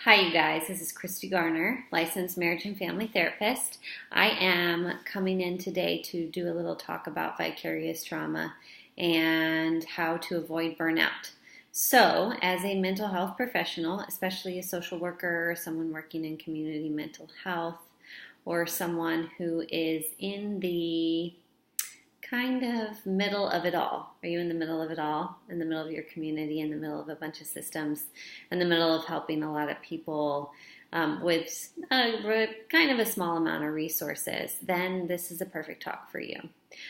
Hi, you guys. This is Christi Garner, licensed marriage and family therapist. I am coming in today to do a little talk about vicarious trauma and how to avoid burnout. So, as a mental health professional, especially a social worker or someone working in community mental health, or someone who is in the kind of middle of it all. Are you in the middle of it all? In the middle of your community, in the middle of a bunch of systems, in the middle of helping a lot of people with kind of a small amount of resources, then this is a perfect talk for you.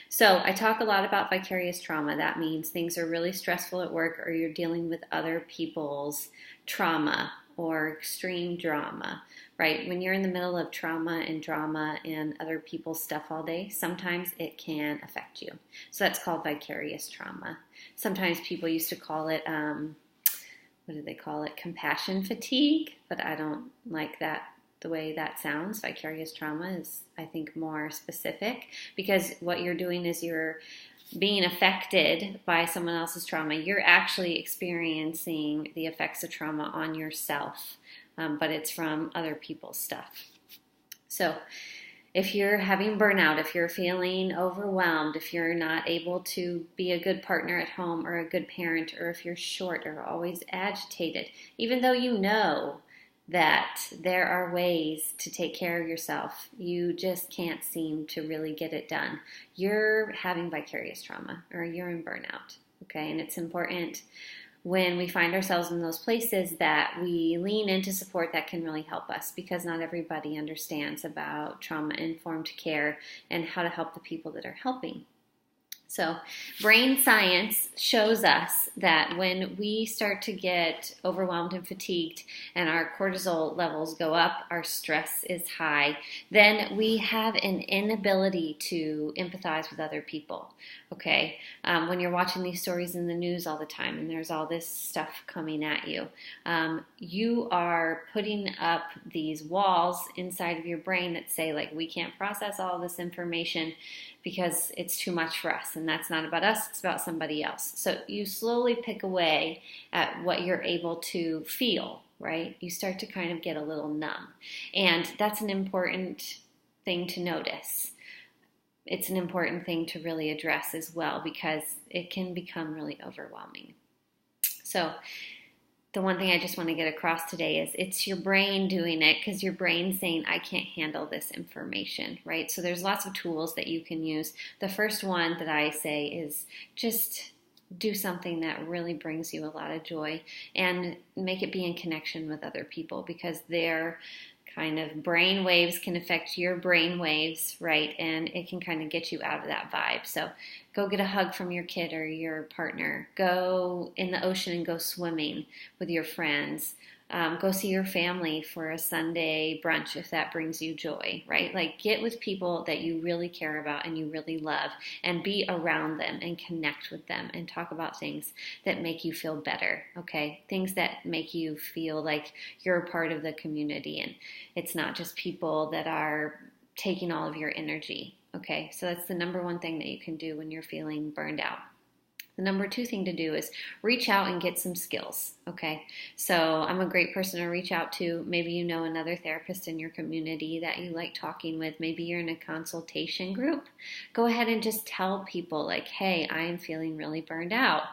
So I talk a lot about vicarious trauma. That means things are really stressful at work or you're dealing with other people's trauma or extreme drama, right? When you're in the middle of trauma and drama and other people's stuff all day, sometimes it can affect you. So that's called vicarious trauma. Sometimes people used to call it, what do they call it? Compassion fatigue, but I don't like that. The way that sounds. Vicarious trauma is, I think, more specific because what you're doing is you're being affected by someone else's trauma. You're actually experiencing the effects of trauma on yourself, but it's from other people's stuff. So if you're having burnout, if you're feeling overwhelmed, if you're not able to be a good partner at home or a good parent, or if you're short or always agitated, even though you know that there are ways to take care of yourself, you just can't seem to really get it done. You're having vicarious trauma or you're in burnout, okay? And it's important when we find ourselves in those places that we lean into support that can really help us, because not everybody understands about trauma-informed care and how to help the people that are helping. So brain science shows us that when we start to get overwhelmed and fatigued and our cortisol levels go up, our stress is high, then we have an inability to empathize with other people, okay? When you're watching these stories in the news all the time and there's all this stuff coming at you, you are putting up these walls inside of your brain that say, like, we can't process all this information because it's too much for us, and that's not about us, it's about somebody else. So you slowly pick away at what you're able to feel, right? You start to kind of get a little numb, and that's an important thing to notice. It's an important thing to really address as well, because it can become really overwhelming. So the one thing I just want to get across today is it's your brain doing it, because your brain's saying, I can't handle this information, right? So there's lots of tools that you can use. The first one that I say is just do something that really brings you a lot of joy and make it be in connection with other people, because their kind of brain waves can affect your brain waves, right? And it can kind of get you out of that vibe. So go get a hug from your kid or your partner. Go in the ocean and go swimming with your friends. Go see your family for a Sunday brunch if that brings you joy, right? Like, get with people that you really care about and you really love, and be around them and connect with them and talk about things that make you feel better, okay? Things that make you feel like you're a part of the community and it's not just people that are taking all of your energy, okay? So that's the number one thing that you can do when you're feeling burned out. The number two thing to do is reach out and get some skills, okay? So I'm a great person to reach out to. Maybe you know another therapist in your community that you like talking with. Maybe you're in a consultation group. Go ahead and just tell people, like, hey, I am feeling really burned out.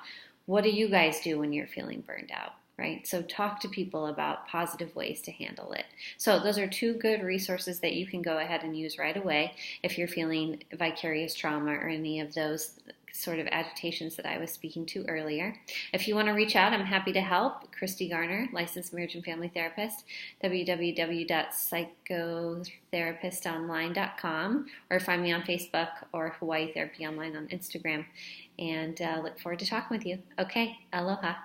What do you guys do when you're feeling burned out? Right? So talk to people about positive ways to handle it. So those are two good resources that you can go ahead and use right away if you're feeling vicarious trauma or any of those sort of agitations that I was speaking to earlier. If you want to reach out, I'm happy to help. Christi Garner, licensed marriage and family therapist, www.psychotherapistonline.com, or find me on Facebook or Hawaii Therapy Online on Instagram. And look forward to talking with you. Okay, aloha.